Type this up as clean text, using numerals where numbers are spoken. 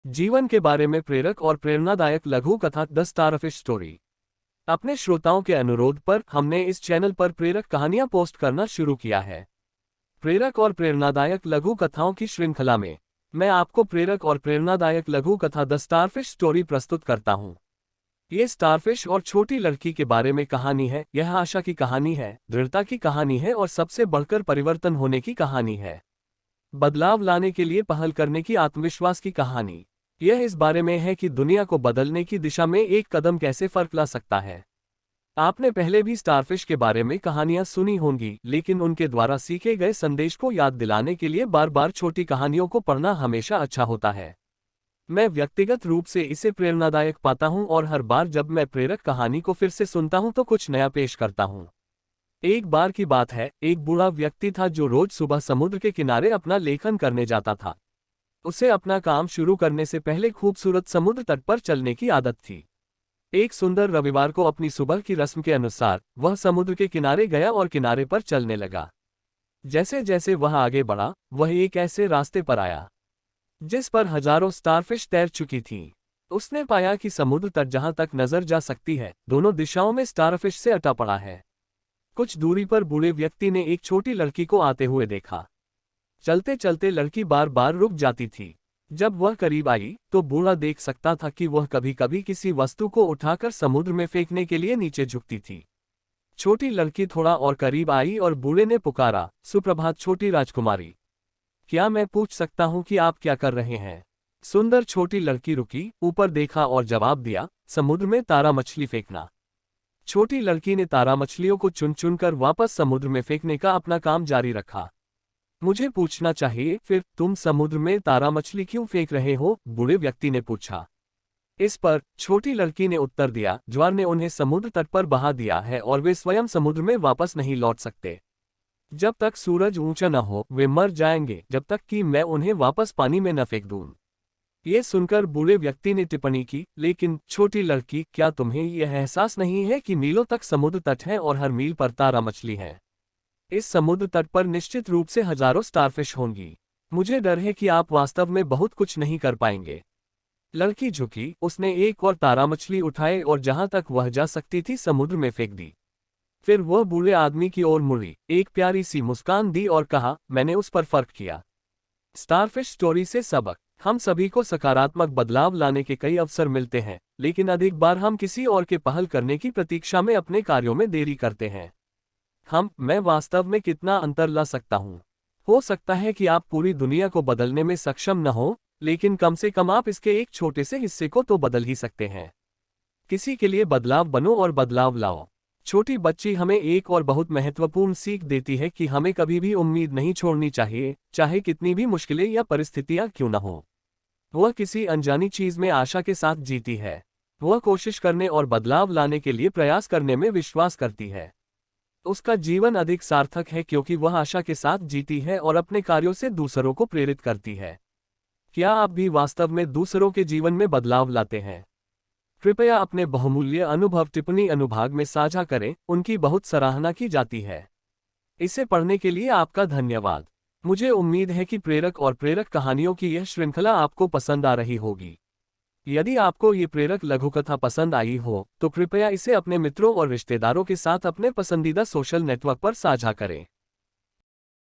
जीवन के बारे में प्रेरक और प्रेरणादायक लघु कथा द स्टारफिश स्टोरी। अपने श्रोताओं के अनुरोध पर हमने इस चैनल पर प्रेरक कहानियां पोस्ट करना शुरू किया है। प्रेरक और प्रेरणादायक लघु कथाओं की श्रृंखला में मैं आपको प्रेरक और प्रेरणादायक लघु कथा द स्टारफिश स्टोरी प्रस्तुत करता हूं। ये स्टारफिश और छोटी लड़की के बारे में कहानी है। यह आशा की कहानी है, दृढ़ता की कहानी है और सबसे बढ़कर परिवर्तन होने की कहानी है। बदलाव लाने के लिए पहल करने की आत्मविश्वास की कहानी। यह इस बारे में है कि दुनिया को बदलने की दिशा में एक कदम कैसे फर्क ला सकता है। आपने पहले भी स्टारफिश के बारे में कहानियां सुनी होंगी, लेकिन उनके द्वारा सीखे गए संदेश को याद दिलाने के लिए बार बार छोटी कहानियों को पढ़ना हमेशा अच्छा होता है। मैं व्यक्तिगत रूप से इसे प्रेरणादायक पाता हूं और हर बार जब मैं प्रेरक कहानी को फिर से सुनता हूं तो कुछ नया पेश करता हूं। एक बार की बात है, एक बूढ़ा व्यक्ति था जो रोज सुबह समुद्र के किनारे अपना लेखन करने जाता था। उसे अपना काम शुरू करने से पहले खूबसूरत समुद्र तट पर चलने की आदत थी। एक सुंदर रविवार को अपनी सुबह की रस्म के अनुसार वह समुद्र के किनारे गया और किनारे पर चलने लगा। जैसे जैसे वह आगे बढ़ा, वह एक ऐसे रास्ते पर आया जिस पर हजारों स्टारफिश तैर चुकी थीं। उसने पाया कि समुद्र तट जहां तक नजर जा सकती है, दोनों दिशाओं में स्टारफिश से अटा पड़ा है। कुछ दूरी पर बूढ़े व्यक्ति ने एक छोटी लड़की को आते हुए देखा। चलते चलते लड़की बार बार रुक जाती थी। जब वह करीब आई तो बूढ़ा देख सकता था कि वह कभी कभी किसी वस्तु को उठाकर समुद्र में फेंकने के लिए नीचे झुकती थी। छोटी लड़की थोड़ा और करीब आई और बूढ़े ने पुकारा, सुप्रभात छोटी राजकुमारी, क्या मैं पूछ सकता हूं कि आप क्या कर रहे हैं? सुंदर छोटी लड़की रुकी, ऊपर देखा और जवाब दिया, समुद्र में तारा मछली फेंकना। छोटी लड़की ने तारा मछलियों को चुन चुनकर वापस समुद्र में फेंकने का अपना काम जारी रखा। मुझे पूछना चाहिए, फिर तुम समुद्र में तारा मछली क्यों फेंक रहे हो? बूढ़े व्यक्ति ने पूछा। इस पर छोटी लड़की ने उत्तर दिया, ज्वार ने उन्हें समुद्र तट पर बहा दिया है और वे स्वयं समुद्र में वापस नहीं लौट सकते। जब तक सूरज ऊंचा न हो वे मर जाएंगे, जब तक कि मैं उन्हें वापस पानी में न फेंक दूं। ये सुनकर बूढ़े व्यक्ति ने टिप्पणी की, लेकिन छोटी लड़की, क्या तुम्हें यह एहसास नहीं है कि मीलों तक समुद्र तट है और हर मील पर तारा मछली है? इस समुद्र तट पर निश्चित रूप से हजारों स्टारफिश होंगी। मुझे डर है कि आप वास्तव में बहुत कुछ नहीं कर पाएंगे। लड़की झुकी, उसने एक और तारा मछली उठाए और जहां तक वह जा सकती थी समुद्र में फेंक दी। फिर वह बूढ़े आदमी की ओर मुड़ी, एक प्यारी सी मुस्कान दी और कहा, मैंने उस पर फर्क किया। स्टारफिश स्टोरी से सबक। हम सभी को सकारात्मक बदलाव लाने के कई अवसर मिलते हैं, लेकिन अधिक बार हम किसी और के पहल करने की प्रतीक्षा में अपने कार्यों में देरी करते हैं। मैं वास्तव में कितना अंतर ला सकता हूं? हो सकता है कि आप पूरी दुनिया को बदलने में सक्षम न हो, लेकिन कम से कम आप इसके एक छोटे से हिस्से को तो बदल ही सकते हैं। किसी के लिए बदलाव बनो और बदलाव लाओ। छोटी बच्ची हमें एक और बहुत महत्वपूर्ण सीख देती है कि हमें कभी भी उम्मीद नहीं छोड़नी चाहिए, चाहे कितनी भी मुश्किलें या परिस्थितियां क्यों न हो। वह किसी अनजानी चीज में आशा के साथ जीती है। वह कोशिश करने और बदलाव लाने के लिए प्रयास करने में विश्वास करती है। उसका जीवन अधिक सार्थक है क्योंकि वह आशा के साथ जीती है और अपने कार्यों से दूसरों को प्रेरित करती है। क्या आप भी वास्तव में दूसरों के जीवन में बदलाव लाते हैं? कृपया अपने बहुमूल्य अनुभव टिप्पणी अनुभाग में साझा करें, उनकी बहुत सराहना की जाती है। इसे पढ़ने के लिए आपका धन्यवाद। मुझे उम्मीद है कि प्रेरक और प्रेरक कहानियों की यह श्रृंखला आपको पसंद आ रही होगी। यदि आपको ये प्रेरक लघुकथा पसंद आई हो तो कृपया इसे अपने मित्रों और रिश्तेदारों के साथ अपने पसंदीदा सोशल नेटवर्क पर साझा करें।